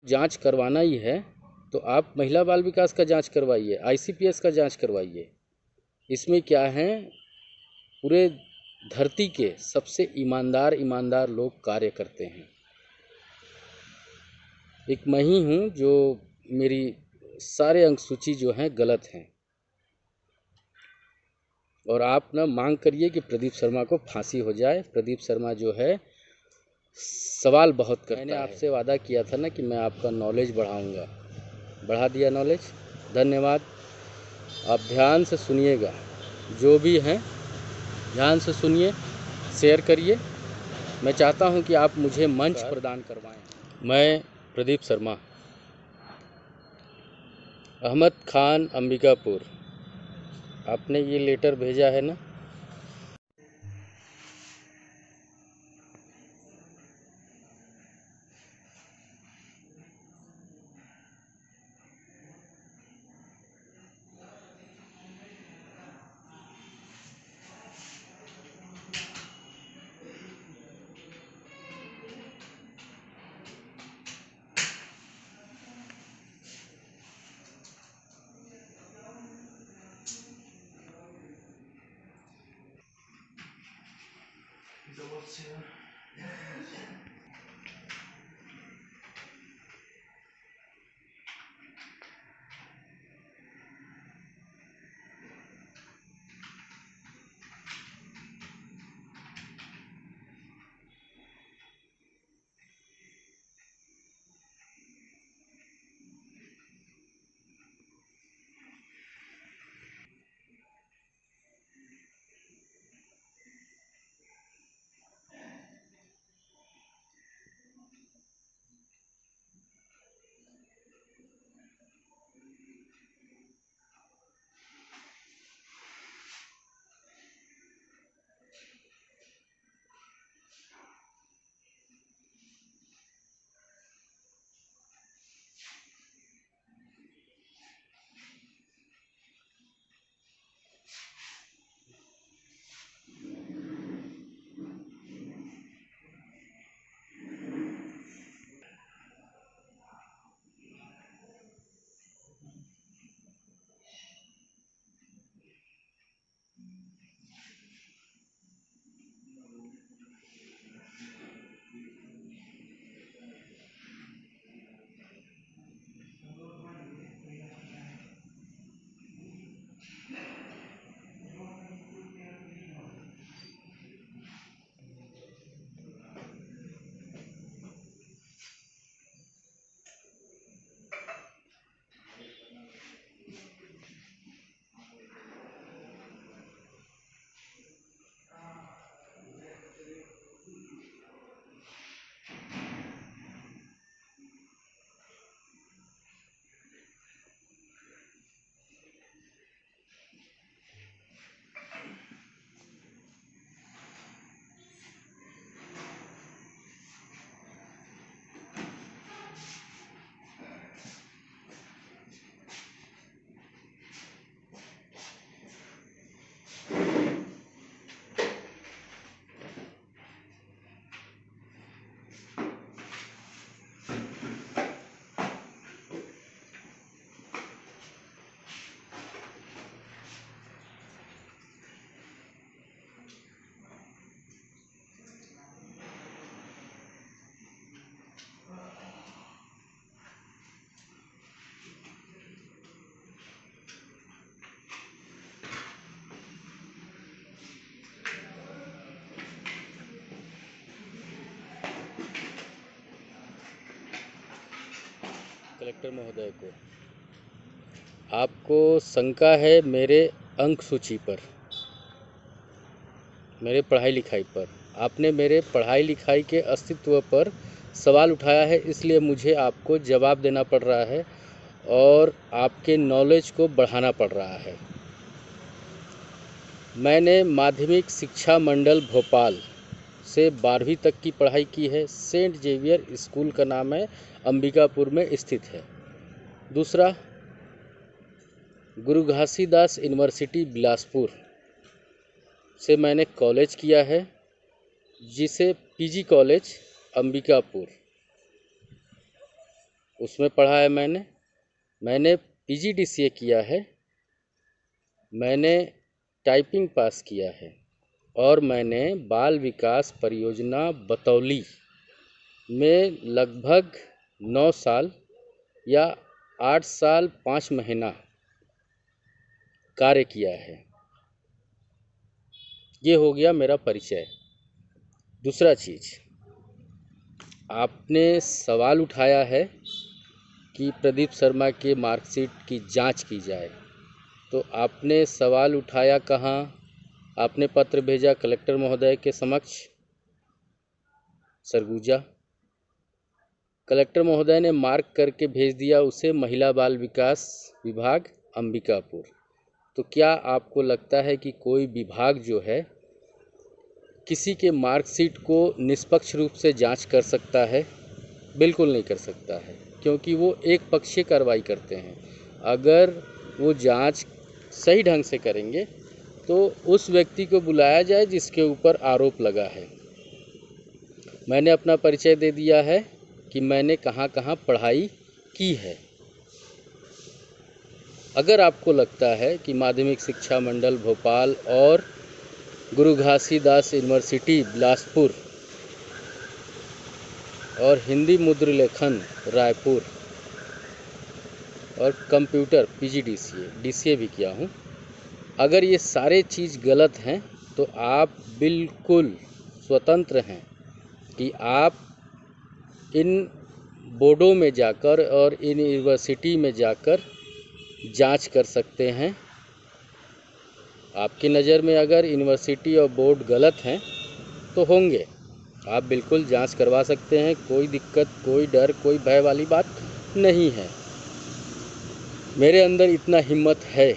जांच करवाना ही है तो आप महिला बाल विकास का जांच करवाइए, आईसीपीएस का जांच करवाइए। इसमें क्या है, पूरे धरती के सबसे ईमानदार लोग कार्य करते हैं। एक मैं ही हूँ जो मेरी सारे अंक सूची जो हैं गलत हैं। और आप ना मांग करिए कि प्रदीप शर्मा को फांसी हो जाए। प्रदीप शर्मा जो है सवाल बहुत करता है। मैंने आपसे वादा किया था ना कि मैं आपका नॉलेज बढ़ाऊंगा, बढ़ा दिया नॉलेज। धन्यवाद। आप ध्यान से सुनिएगा, जो भी हैं ध्यान से सुनिए, शेयर करिए। मैं चाहता हूं कि आप मुझे मंच प्रदान करवाएं। मैं प्रदीप शर्मा, अहमद खान, अंबिकापुर। आपने ये लेटर भेजा है ना? कलेक्टर महोदय को, आपको शंका है मेरे अंक सूची पर, मेरे पढ़ाई लिखाई पर। आपने मेरे पढ़ाई लिखाई के अस्तित्व पर सवाल उठाया है, इसलिए मुझे आपको जवाब देना पड़ रहा है और आपके नॉलेज को बढ़ाना पड़ रहा है। मैंने माध्यमिक शिक्षा मंडल भोपाल से 12वीं तक की पढ़ाई की है। सेंट जेवियर स्कूल का नाम है, अंबिकापुर में स्थित है। दूसरा, गुरु घासीदास यूनिवर्सिटी बिलासपुर से मैंने कॉलेज किया है, जिसे पीजी कॉलेज अंबिकापुर। उसमें पढ़ा है मैंने PGDCA किया है, मैंने टाइपिंग पास किया है और मैंने बाल विकास परियोजना बतौली में लगभग 9 साल या 8 साल 5 महीना कार्य किया है। ये हो गया मेरा परिचय। दूसरा चीज़, आपने सवाल उठाया है कि प्रदीप शर्मा के मार्कशीट की जांच की जाए, तो आपने सवाल उठाया कहाँ? आपने पत्र भेजा कलेक्टर महोदय के समक्ष सरगुजा। कलेक्टर महोदय ने मार्क करके भेज दिया उसे महिला बाल विकास विभाग अंबिकापुर। तो क्या आपको लगता है कि कोई विभाग जो है किसी के मार्कशीट को निष्पक्ष रूप से जांच कर सकता है? बिल्कुल नहीं कर सकता है, क्योंकि वो एक पक्षीय कार्रवाई करते हैं। अगर वो जांच सही ढंग से करेंगे तो उस व्यक्ति को बुलाया जाए जिसके ऊपर आरोप लगा है। मैंने अपना परिचय दे दिया है कि मैंने कहाँ कहाँ पढ़ाई की है। अगर आपको लगता है कि माध्यमिक शिक्षा मंडल भोपाल और गुरु घासीदास यूनिवर्सिटी बिलासपुर और हिंदी मुद्र लेखन रायपुर और कंप्यूटर DCA भी किया हूँ, अगर ये सारे चीज़ गलत हैं तो आप बिल्कुल स्वतंत्र हैं कि आप इन बोर्डों में जाकर और इन यूनिवर्सिटी में जाकर जांच कर सकते हैं। आपकी नज़र में अगर यूनिवर्सिटी और बोर्ड गलत हैं तो होंगे, आप बिल्कुल जांच करवा सकते हैं। कोई दिक्कत, कोई डर, कोई भय वाली बात नहीं है। मेरे अंदर इतना हिम्मत है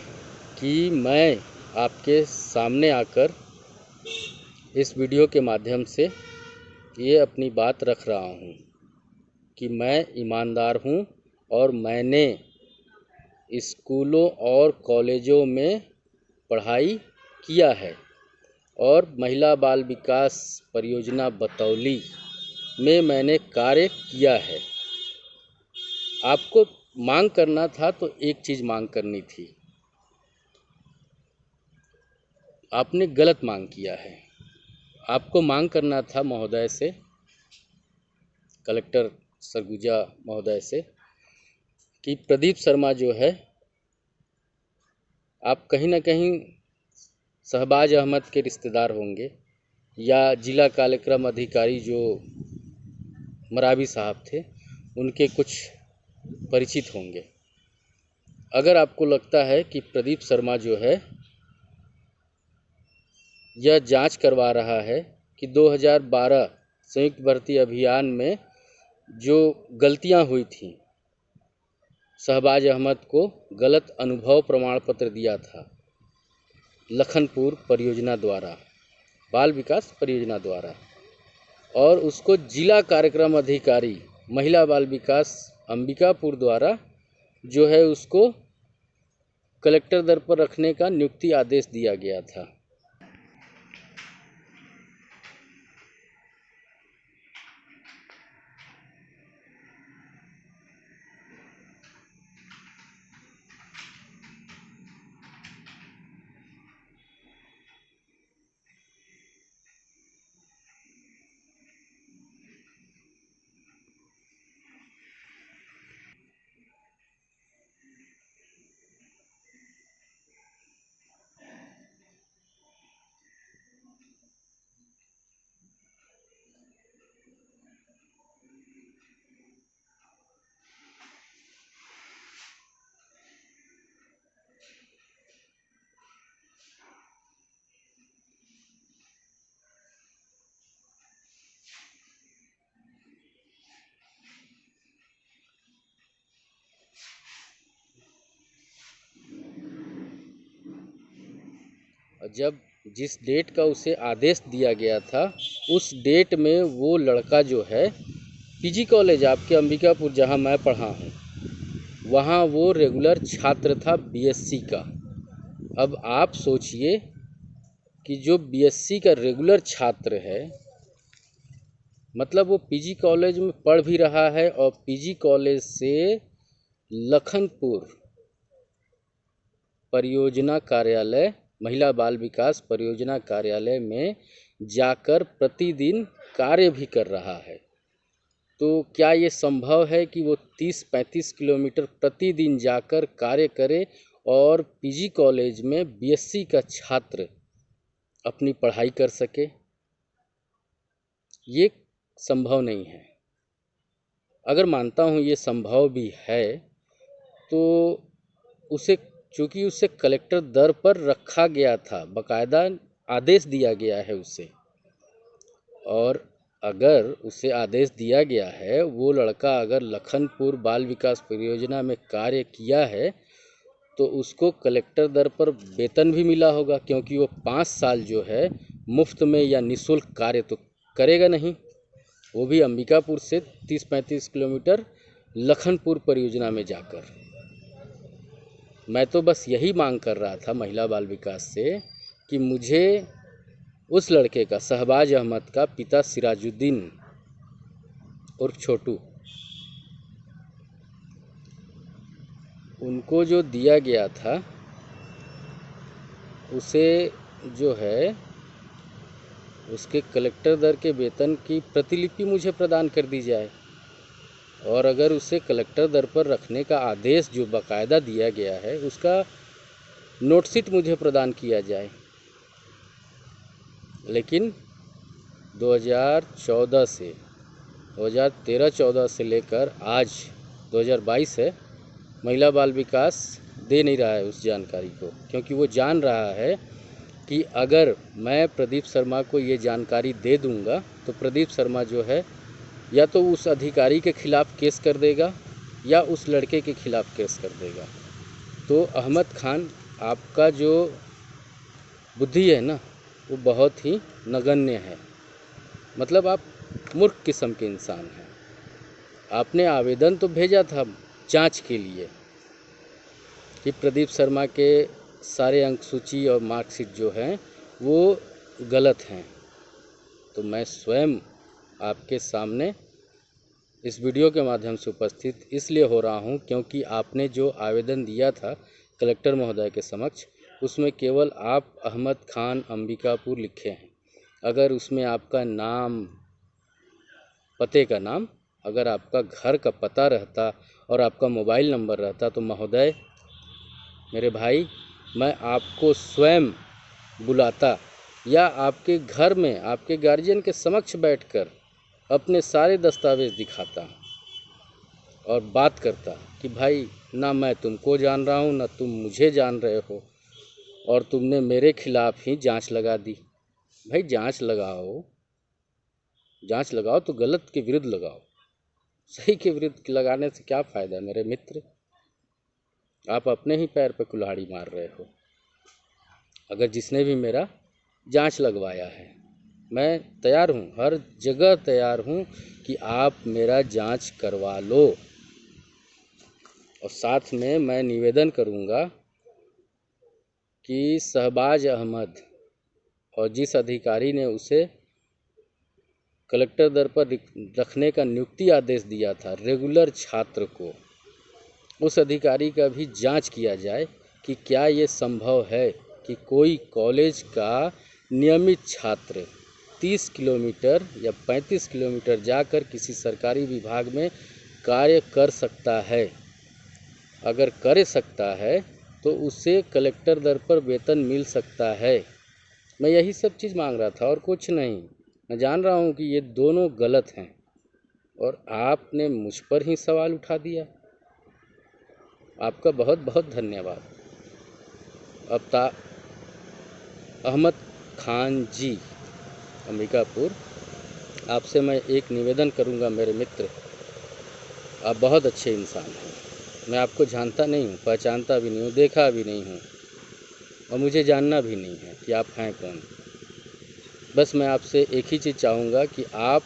कि मैं आपके सामने आकर इस वीडियो के माध्यम से ये अपनी बात रख रहा हूँ कि मैं ईमानदार हूँ और मैंने स्कूलों और कॉलेजों में पढ़ाई किया है और महिला बाल विकास परियोजना बतौली में मैंने कार्य किया है। आपको मांग करना था तो एक चीज़ मांग करनी थी, आपने गलत मांग किया है। आपको मांग करना था महोदय से, कलेक्टर सरगुजा महोदय से, कि प्रदीप शर्मा जो है, आप कहीं ना कहीं शहबाज अहमद के रिश्तेदार होंगे या जिला कार्यक्रम अधिकारी जो मरावी साहब थे उनके कुछ परिचित होंगे। अगर आपको लगता है कि प्रदीप शर्मा जो है यह जांच करवा रहा है कि 2012 संयुक्त भर्ती अभियान में जो गलतियां हुई थी, शहबाज अहमद को गलत अनुभव प्रमाण पत्र दिया था लखनपुर परियोजना द्वारा, बाल विकास परियोजना द्वारा, और उसको जिला कार्यक्रम अधिकारी महिला बाल विकास अंबिकापुर द्वारा जो है उसको कलेक्टर दर पर रखने का नियुक्ति आदेश दिया गया था। जब जिस डेट का उसे आदेश दिया गया था उस डेट में वो लड़का जो है PG कॉलेज आपके अंबिकापुर जहां मैं पढ़ा हूं वहां वो रेगुलर छात्र था BSc का। अब आप सोचिए कि जो BSc का रेगुलर छात्र है मतलब वो पीजी कॉलेज में पढ़ भी रहा है और पीजी कॉलेज से लखनपुर परियोजना कार्यालय, महिला बाल विकास परियोजना कार्यालय में जाकर प्रतिदिन कार्य भी कर रहा है। तो क्या ये संभव है कि वो 30-35 किलोमीटर प्रतिदिन जाकर कार्य करे और पीजी कॉलेज में बीएससी का छात्र अपनी पढ़ाई कर सके? ये संभव नहीं है। अगर मानता हूँ ये संभव भी है तो उसे, चूँकि उसे कलेक्टर दर पर रखा गया था, बाकायदा आदेश दिया गया है उसे, और अगर उसे आदेश दिया गया है, वो लड़का अगर लखनपुर बाल विकास परियोजना में कार्य किया है तो उसको कलेक्टर दर पर वेतन भी मिला होगा, क्योंकि वो 5 साल जो है मुफ्त में या निःशुल्क कार्य तो करेगा नहीं, वो भी अंबिकापुर से 30-35 किलोमीटर लखनपुर परियोजना में जाकर। मैं तो बस यही मांग कर रहा था महिला बाल विकास से कि मुझे उस लड़के का, शहबाज अहमद का पिता सिराजुद्दीन उर्फ छोटू, उनको जो दिया गया था उसे जो है उसके कलेक्टर दर के वेतन की प्रतिलिपि मुझे प्रदान कर दी जाए, और अगर उसे कलेक्टर दर पर रखने का आदेश जो बाकायदा दिया गया है उसका नोटशीट मुझे प्रदान किया जाए। लेकिन 2014 से 2013-14 से लेकर आज 2022 है, महिला बाल विकास दे नहीं रहा है उस जानकारी को, क्योंकि वो जान रहा है कि अगर मैं प्रदीप शर्मा को ये जानकारी दे दूंगा तो प्रदीप शर्मा जो है या तो उस अधिकारी के खिलाफ़ केस कर देगा या उस लड़के के खिलाफ़ केस कर देगा। तो अहमद खान, आपका जो बुद्धि है ना वो बहुत ही नगण्य है, मतलब आप मूर्ख किस्म के इंसान हैं। आपने आवेदन तो भेजा था जांच के लिए कि प्रदीप शर्मा के सारे अंक सूची और मार्कशीट जो हैं वो गलत हैं, तो मैं स्वयं आपके सामने इस वीडियो के माध्यम से उपस्थित इसलिए हो रहा हूं क्योंकि आपने जो आवेदन दिया था कलेक्टर महोदय के समक्ष, उसमें केवल आप अहमद खान अंबिकापुर लिखे हैं। अगर उसमें आपका नाम, पते का नाम, अगर आपका घर का पता रहता और आपका मोबाइल नंबर रहता तो महोदय, मेरे भाई, मैं आपको स्वयं बुलाता या आपके घर में आपके गार्जियन के समक्ष बैठकर अपने सारे दस्तावेज दिखाता और बात करता कि भाई, ना मैं तुमको जान रहा हूँ ना तुम मुझे जान रहे हो, और तुमने मेरे खिलाफ़ ही जांच लगा दी। भाई जांच लगाओ तो गलत के विरुद्ध लगाओ, सही के विरुद्ध लगाने से क्या फ़ायदा मेरे मित्र? आप अपने ही पैर पर कुल्हाड़ी मार रहे हो। अगर जिसने भी मेरा जांच लगवाया है, मैं तैयार हूँ, हर जगह तैयार हूँ कि आप मेरा जांच करवा लो, और साथ में मैं निवेदन करूँगा कि शहबाज अहमद और जिस अधिकारी ने उसे कलेक्टर दर पर रखने का नियुक्ति आदेश दिया था रेगुलर छात्र को, उस अधिकारी का भी जांच किया जाए कि क्या ये संभव है कि कोई कॉलेज का नियमित छात्र 30 किलोमीटर या 35 किलोमीटर जाकर किसी सरकारी विभाग में कार्य कर सकता है। अगर कर सकता है तो उसे कलेक्टर दर पर वेतन मिल सकता है। मैं यही सब चीज़ मांग रहा था और कुछ नहीं। मैं जान रहा हूँ कि ये दोनों गलत हैं और आपने मुझ पर ही सवाल उठा दिया। आपका बहुत बहुत धन्यवाद। अहमद खान जी अंबिकापुर, आपसे मैं एक निवेदन करूंगा मेरे मित्र, आप बहुत अच्छे इंसान हैं। मैं आपको जानता नहीं हूँ, पहचानता भी नहीं हूँ, देखा भी नहीं हूँ और मुझे जानना भी नहीं है कि आप हैं कौन। बस मैं आपसे एक ही चीज़ चाहूँगा कि आप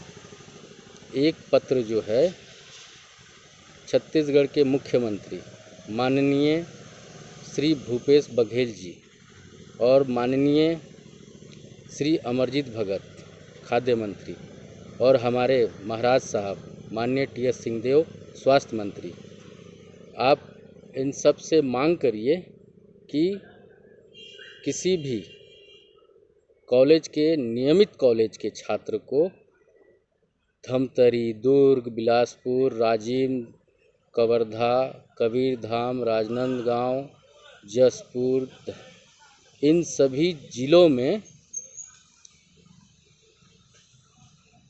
एक पत्र जो है छत्तीसगढ़ के मुख्यमंत्री माननीय श्री भूपेश बघेल जी और माननीय श्री अमरजीत भगत खाद्य मंत्री, और हमारे महाराज साहब माननीय टी.एस. सिंहदेव स्वास्थ्य मंत्री, आप इन सब से मांग करिए कि किसी भी कॉलेज के नियमित कॉलेज के छात्र को धमतरी, दुर्ग, बिलासपुर, राजिम, कवर्धा, कबीरधाम, राजनांदगांव, जसपुर, इन सभी जिलों में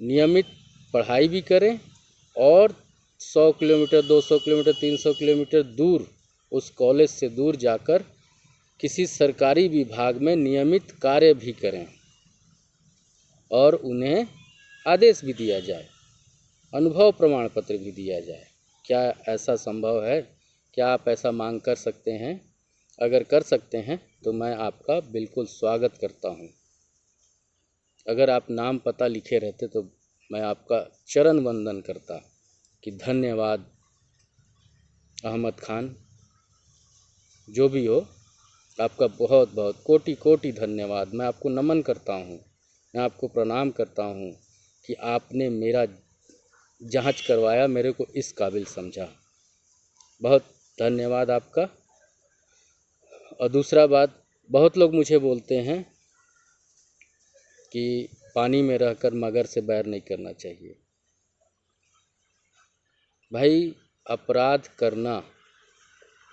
नियमित पढ़ाई भी करें और 100 किलोमीटर, 200 किलोमीटर, 300 किलोमीटर दूर उस कॉलेज से दूर जाकर किसी सरकारी विभाग में नियमित कार्य भी करें और उन्हें आदेश भी दिया जाए, अनुभव प्रमाण पत्र भी दिया जाए। क्या ऐसा संभव है? क्या आप ऐसा मांग कर सकते हैं? अगर कर सकते हैं तो मैं आपका बिल्कुल स्वागत करता हूं। अगर आप नाम पता लिखे रहते तो मैं आपका चरण वंदन करता कि धन्यवाद अहमद खान, जो भी हो, आपका बहुत बहुत कोटि कोटि धन्यवाद। मैं आपको नमन करता हूँ, मैं आपको प्रणाम करता हूँ कि आपने मेरा जांच करवाया, मेरे को इस काबिल समझा। बहुत धन्यवाद आपका। और दूसरा बात, बहुत लोग मुझे बोलते हैं कि पानी में रहकर मगर से बैर नहीं करना चाहिए। भाई, अपराध करना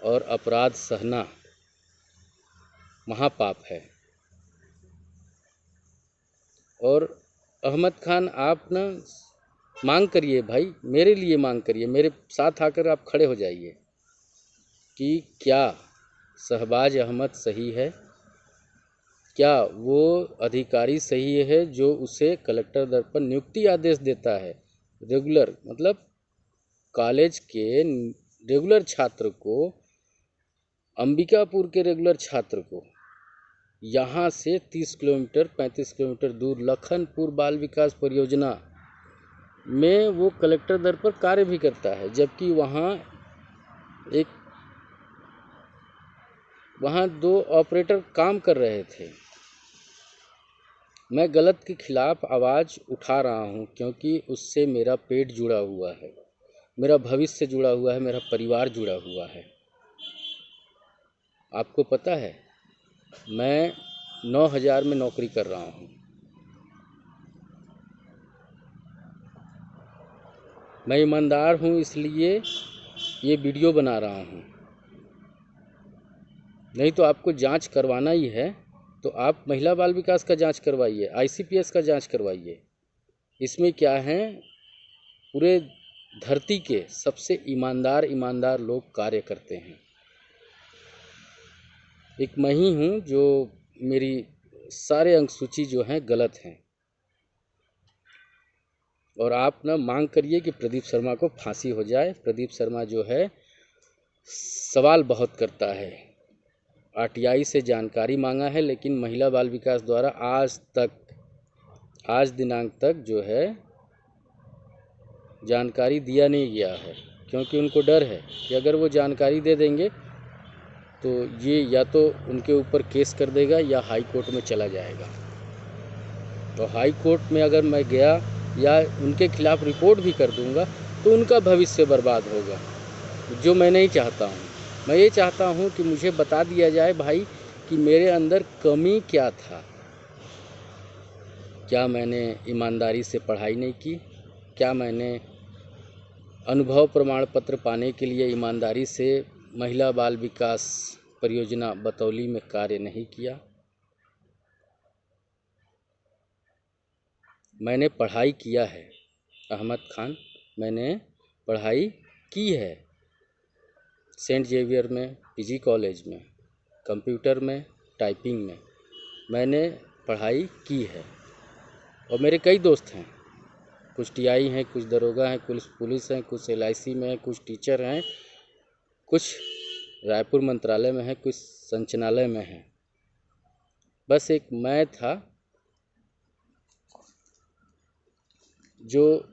और अपराध सहना महापाप है। और अहमद खान, आप ना मांग करिए भाई, मेरे लिए मांग करिए, मेरे साथ आकर आप खड़े हो जाइए कि क्या शहबाज अहमद सही है, क्या वो अधिकारी सही है जो उसे कलेक्टर दर पर नियुक्ति आदेश देता है। रेगुलर मतलब कॉलेज के रेगुलर छात्र को, अंबिकापुर के रेगुलर छात्र को यहाँ से 30 किलोमीटर 35 किलोमीटर दूर लखनपुर बाल विकास परियोजना में वो कलेक्टर दर पर कार्य भी करता है, जबकि वहाँ 2 ऑपरेटर काम कर रहे थे। मैं गलत के खिलाफ आवाज़ उठा रहा हूँ क्योंकि उससे मेरा पेट जुड़ा हुआ है, मेरा भविष्य जुड़ा हुआ है, मेरा परिवार जुड़ा हुआ है। आपको पता है, मैं 9000 में नौकरी कर रहा हूँ। मैं ईमानदार हूँ, इसलिए ये वीडियो बना रहा हूँ। नहीं तो आपको जांच करवाना ही है तो आप महिला बाल विकास का जांच करवाइए, ICPS का जांच करवाइए। इसमें क्या है, पूरे धरती के सबसे ईमानदार लोग कार्य करते हैं। एक मैं ही हूँ जो मेरी सारे अंक सूची जो हैं गलत हैं। और आप ना मांग करिए कि प्रदीप शर्मा को फांसी हो जाए। प्रदीप शर्मा जो है सवाल बहुत करता है। RTI से जानकारी मांगा है, लेकिन महिला बाल विकास द्वारा आज दिनांक तक जो है जानकारी दिया नहीं गया है, क्योंकि उनको डर है कि अगर वो जानकारी दे देंगे तो ये या तो उनके ऊपर केस कर देगा या हाई कोर्ट में चला जाएगा। तो हाई कोर्ट में अगर मैं गया या उनके खिलाफ रिपोर्ट भी कर दूंगा तो उनका भविष्य बर्बाद होगा, जो मैं नहीं चाहता हूँ। मैं ये चाहता हूँ कि मुझे बता दिया जाए भाई कि मेरे अंदर कमी क्या था। क्या मैंने ईमानदारी से पढ़ाई नहीं की? क्या मैंने अनुभव प्रमाण पत्र पाने के लिए ईमानदारी से महिला बाल विकास परियोजना बतौली में कार्य नहीं किया? मैंने पढ़ाई किया है अहमद खान, मैंने पढ़ाई की है सेंट जेवियर में, PG कॉलेज में, कंप्यूटर में, टाइपिंग में मैंने पढ़ाई की है। और मेरे कई दोस्त हैं, कुछ TI हैं, कुछ दरोगा हैं, कुछ पुलिस हैं, कुछ LIC में हैं, कुछ टीचर हैं, कुछ रायपुर मंत्रालय में हैं, कुछ संचालनालय में हैं। बस एक मैं था जो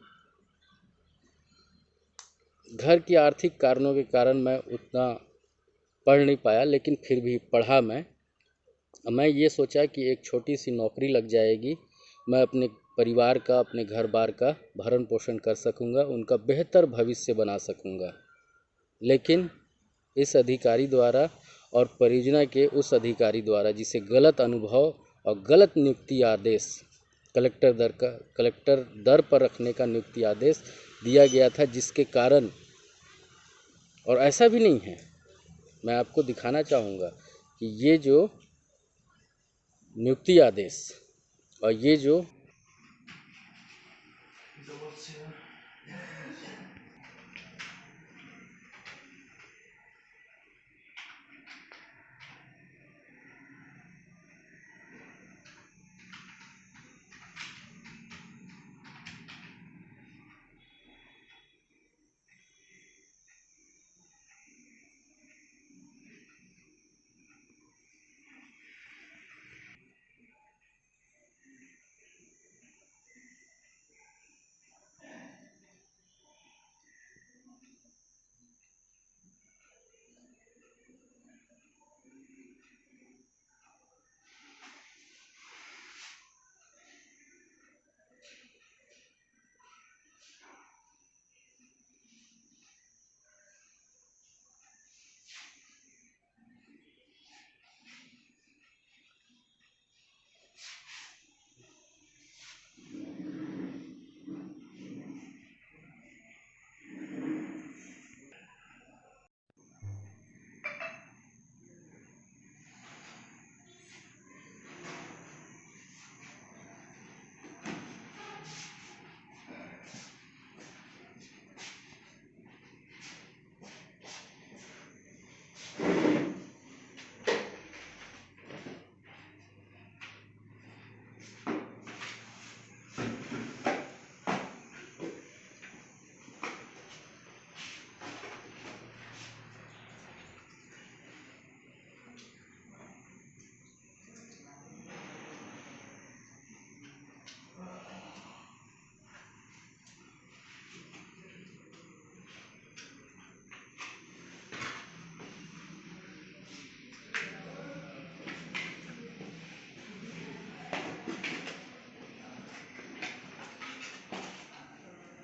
घर की आर्थिक कारणों के कारण मैं उतना पढ़ नहीं पाया, लेकिन फिर भी पढ़ा मैं ये सोचा कि एक छोटी सी नौकरी लग जाएगी, मैं अपने परिवार का, अपने घर बार का भरण पोषण कर सकूंगा, उनका बेहतर भविष्य बना सकूंगा। लेकिन इस अधिकारी द्वारा और परियोजना के उस अधिकारी द्वारा जिसे गलत अनुभव और गलत नियुक्ति आदेश कलेक्टर दर पर रखने का नियुक्ति आदेश दिया गया था, जिसके कारण, और ऐसा भी नहीं है, मैं आपको दिखाना चाहूँगा कि ये जो नियुक्ति आदेश और ये जो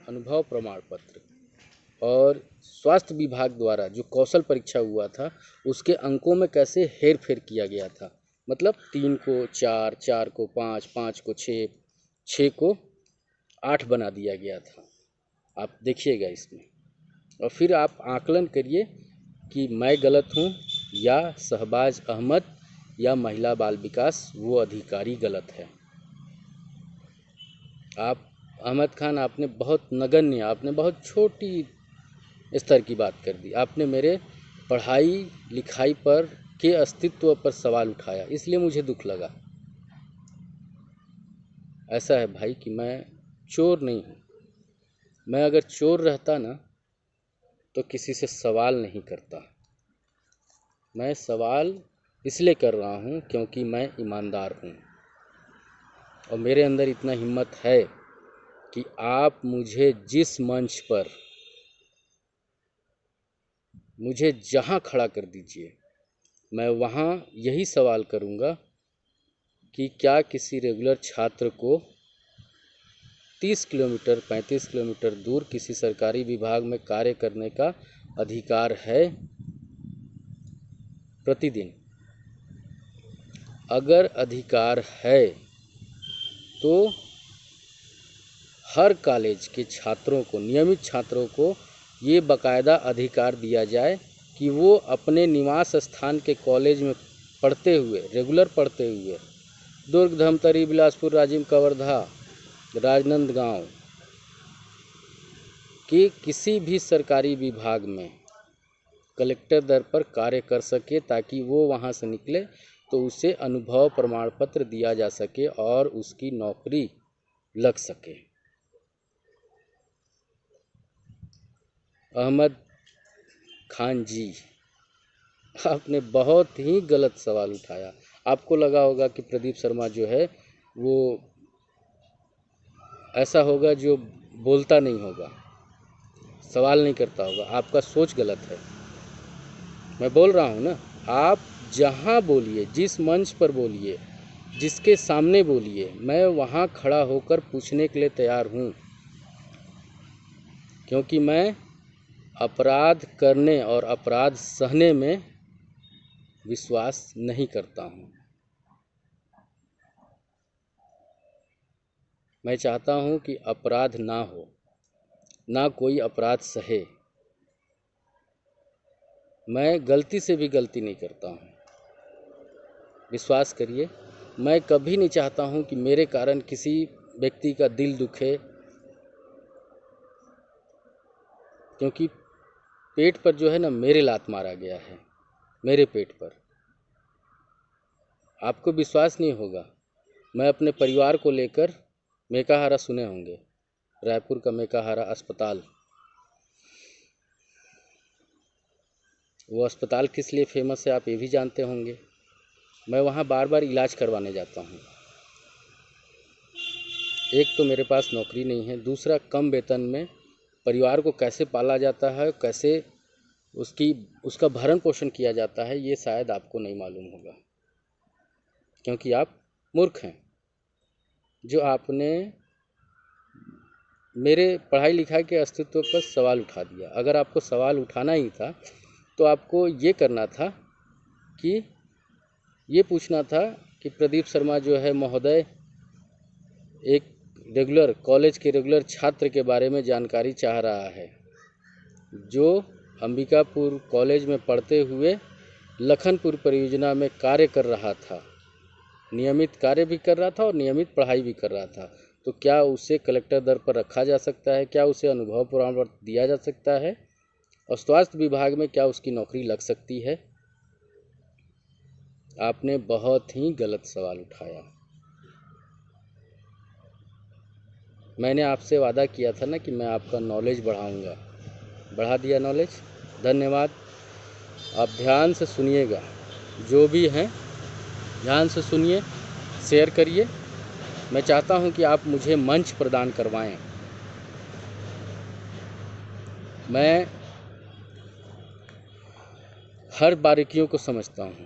अनुभव प्रमाण पत्र और स्वास्थ्य विभाग द्वारा जो कौशल परीक्षा हुआ था उसके अंकों में कैसे हेर फेर किया गया था। मतलब 3 को 4, 4 को 5, 5 को 6, 6 को 8 बना दिया गया था। आप देखिएगा इसमें और फिर आप आकलन करिए कि मैं गलत हूँ या शहबाज अहमद या महिला बाल विकास वो अधिकारी गलत है। आप अहमद खान, आपने बहुत नगण्य, आपने बहुत छोटी स्तर की बात कर दी। आपने मेरे पढ़ाई लिखाई पर के अस्तित्व पर सवाल उठाया, इसलिए मुझे दुख लगा। ऐसा है भाई कि मैं चोर नहीं हूँ। मैं अगर चोर रहता ना तो किसी से सवाल नहीं करता। मैं सवाल इसलिए कर रहा हूँ क्योंकि मैं ईमानदार हूँ और मेरे अंदर इतना हिम्मत है कि आप मुझे जिस मंच पर, मुझे जहाँ खड़ा कर दीजिए, मैं वहाँ यही सवाल करूँगा कि क्या किसी रेगुलर छात्र को 30 किलोमीटर 35 किलोमीटर दूर किसी सरकारी विभाग में कार्य करने का अधिकार है प्रतिदिन? अगर अधिकार है तो हर कॉलेज के छात्रों को, नियमित छात्रों को ये बाकायदा अधिकार दिया जाए कि वो अपने निवास स्थान के कॉलेज में पढ़ते हुए, रेगुलर पढ़ते हुए, दुर्ग, धमतरी, बिलासपुर, राजिम, कवर्धा, राजनांदगांव के किसी भी सरकारी विभाग में कलेक्टर दर पर कार्य कर सके, ताकि वो वहाँ से निकले तो उसे अनुभव प्रमाण पत्र दिया जा सके और उसकी नौकरी लग सके। अहमद खान जी, आपने बहुत ही गलत सवाल उठाया। आपको लगा होगा कि प्रदीप शर्मा जो है वो ऐसा होगा जो बोलता नहीं होगा, सवाल नहीं करता होगा। आपका सोच गलत है। मैं बोल रहा हूँ ना, आप जहाँ बोलिए, जिस मंच पर बोलिए, जिसके सामने बोलिए, मैं वहाँ खड़ा होकर पूछने के लिए तैयार हूँ, क्योंकि मैं अपराध करने और अपराध सहने में विश्वास नहीं करता हूँ। मैं चाहता हूँ कि अपराध ना हो, ना कोई अपराध सहे। मैं गलती से भी गलती नहीं करता हूँ, विश्वास करिए। मैं कभी नहीं चाहता हूँ कि मेरे कारण किसी व्यक्ति का दिल दुखे, क्योंकि पेट पर जो है ना मेरे लात मारा गया है, मेरे पेट पर। आपको विश्वास नहीं होगा, मैं अपने परिवार को लेकर मेकाहारा सुने होंगे, रायपुर का मेकाहारा अस्पताल। वो अस्पताल किस लिए फेमस है आप ये भी जानते होंगे। मैं वहाँ बार बार इलाज करवाने जाता हूँ। एक तो मेरे पास नौकरी नहीं है, दूसरा कम वेतन में परिवार को कैसे पाला जाता है, कैसे उसका भरण पोषण किया जाता है, ये शायद आपको नहीं मालूम होगा, क्योंकि आप मूर्ख हैं। जो आपने मेरे पढ़ाई लिखाई के अस्तित्व पर सवाल उठा दिया। अगर आपको सवाल उठाना ही था तो आपको ये करना था कि ये पूछना था कि प्रदीप शर्मा जो है महोदय एक रेगुलर कॉलेज के रेगुलर छात्र के बारे में जानकारी चाह रहा है, जो अंबिकापुर कॉलेज में पढ़ते हुए लखनपुर परियोजना में कार्य कर रहा था, नियमित कार्य भी कर रहा था और नियमित पढ़ाई भी कर रहा था। तो क्या उसे कलेक्टर दर पर रखा जा सकता है? क्या उसे अनुभव प्रमाण पत्र दिया जा सकता है? और स्वास्थ्य विभाग में क्या उसकी नौकरी लग सकती है? आपने बहुत ही गलत सवाल उठाया। मैंने आपसे वादा किया था ना कि मैं आपका नॉलेज बढ़ाऊंगा, बढ़ा दिया नॉलेज। धन्यवाद। आप ध्यान से सुनिएगा, जो भी हैं ध्यान से सुनिए, शेयर करिए। मैं चाहता हूं कि आप मुझे मंच प्रदान करवाएं। मैं हर बारीकियों को समझता हूं,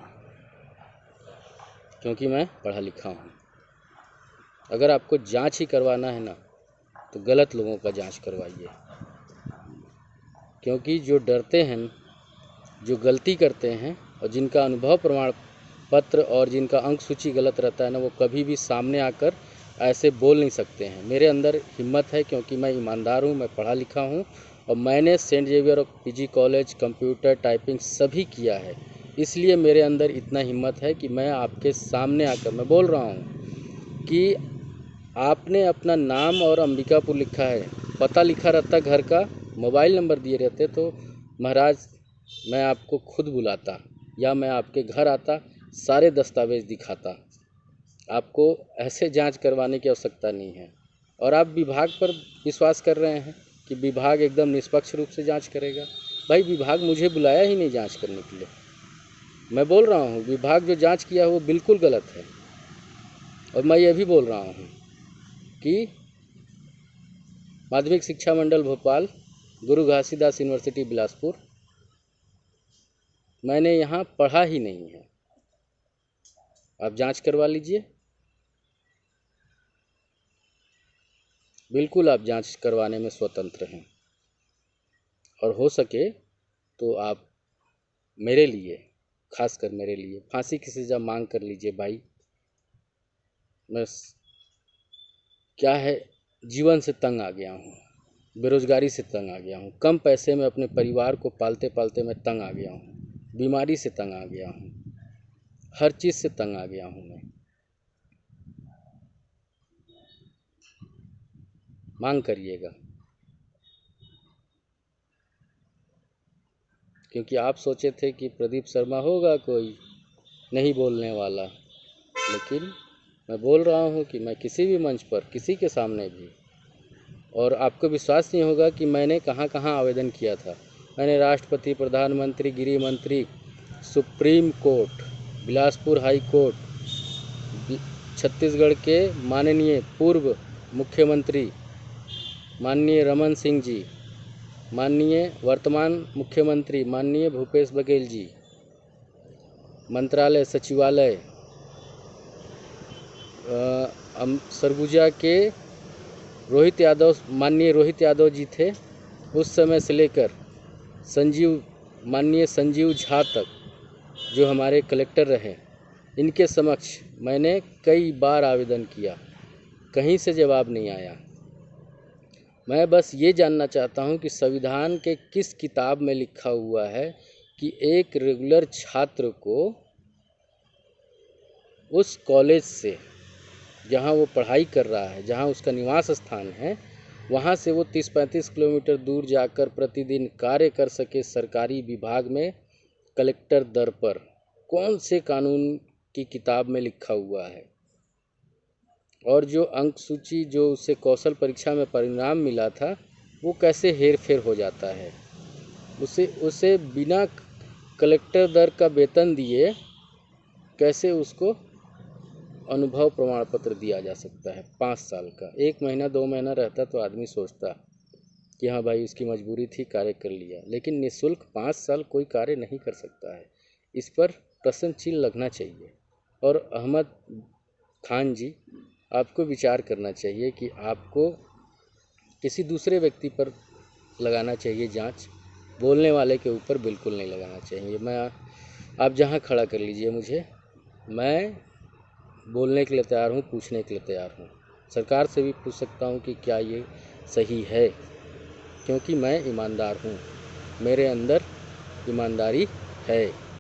क्योंकि मैं पढ़ा लिखा हूं। अगर आपको जांच ही करवाना है ना, तो गलत लोगों का जांच करवाइए, क्योंकि जो डरते हैं, जो गलती करते हैं और जिनका अनुभव प्रमाण पत्र और जिनका अंक सूची गलत रहता है ना, वो कभी भी सामने आकर ऐसे बोल नहीं सकते हैं। मेरे अंदर हिम्मत है, क्योंकि मैं ईमानदार हूँ, मैं पढ़ा लिखा हूँ और मैंने सेंट जेवियर और पीजी कॉलेज कंप्यूटर टाइपिंग सभी किया है। इसलिए मेरे अंदर इतना हिम्मत है कि मैं आपके सामने आकर मैं बोल रहा हूँ कि आपने अपना नाम और अंबिकापुर लिखा है, पता लिखा रहता घर का, मोबाइल नंबर दिए रहते, तो महाराज मैं आपको खुद बुलाता या मैं आपके घर आता, सारे दस्तावेज दिखाता। आपको ऐसे जांच करवाने की आवश्यकता नहीं है। और आप विभाग पर विश्वास कर रहे हैं कि विभाग एकदम निष्पक्ष रूप से जांच करेगा। भाई विभाग मुझे बुलाया ही नहीं जांच करने के लिए। मैं बोल रहा हूँ विभाग जो जांच किया है वो बिल्कुल गलत है। और मैं ये भी बोल रहा हूँ कि माध्यमिक शिक्षा मंडल भोपाल, गुरु घासीदास यूनिवर्सिटी बिलासपुर, मैंने यहाँ पढ़ा ही नहीं है। आप जांच करवा लीजिए, बिल्कुल आप जांच करवाने में स्वतंत्र हैं। और हो सके तो आप मेरे लिए, खासकर मेरे लिए, फांसी की सज़ा मांग कर लीजिए। भाई मैं क्या है, जीवन से तंग आ गया हूँ, बेरोज़गारी से तंग आ गया हूँ, कम पैसे में अपने परिवार को पालते पालते मैं तंग आ गया हूँ, बीमारी से तंग आ गया हूँ, हर चीज़ से तंग आ गया हूँ। मैं मांग करिएगा, क्योंकि आप सोचे थे कि प्रदीप शर्मा होगा कोई नहीं बोलने वाला, लेकिन मैं बोल रहा हूँ कि मैं किसी भी मंच पर, किसी के सामने भी, और आपको विश्वास नहीं होगा कि मैंने कहाँ कहाँ आवेदन किया था। मैंने राष्ट्रपति, प्रधानमंत्री, गृह मंत्री, supreme court, Bilaspur high court, Chhattisgarh के माननीय पूर्व मुख्यमंत्री माननीय रमन सिंह जी, माननीय वर्तमान मुख्यमंत्री माननीय भूपेश बघेल जी, मंत्रालय, सचिवालय, सरगुजा के रोहित यादव, माननीय रोहित यादव जी थे, उस समय से लेकर माननीय संजीव झा तक जो हमारे कलेक्टर रहे, इनके समक्ष मैंने कई बार आवेदन किया, कहीं से जवाब नहीं आया। मैं बस ये जानना चाहता हूँ कि संविधान के किस किताब में लिखा हुआ है कि एक रेगुलर छात्र को उस कॉलेज से जहाँ वो पढ़ाई कर रहा है, जहाँ उसका निवास स्थान है, वहाँ से वो 30-35 किलोमीटर दूर जाकर प्रतिदिन कार्य कर सके सरकारी विभाग में कलेक्टर दर पर। कौन से कानून की किताब में लिखा हुआ है? और जो अंक सूची, जो उसे कौशल परीक्षा में परिणाम मिला था, वो कैसे हेर फेर हो जाता है? उसे बिना कलेक्टर दर का वेतन दिए कैसे उसको अनुभव प्रमाण पत्र दिया जा सकता है 5 साल का? 1 महीना 2 महीना रहता तो आदमी सोचता कि हाँ भाई उसकी मजबूरी थी, कार्य कर लिया, लेकिन निःशुल्क 5 साल कोई कार्य नहीं कर सकता है। इस पर प्रश्न चिन्ह लगना चाहिए। और अहमद खान जी, आपको विचार करना चाहिए कि आपको किसी दूसरे व्यक्ति पर लगाना चाहिए जांच, बोलने वाले के ऊपर बिल्कुल नहीं लगाना चाहिए। आप जहां खड़ा कर लीजिए मुझे, मैं बोलने के लिए तैयार हूं, पूछने के लिए तैयार हूं। सरकार से भी पूछ सकता हूं कि क्या ये सही है, क्योंकि मैं ईमानदार हूं, मेरे अंदर ईमानदारी है।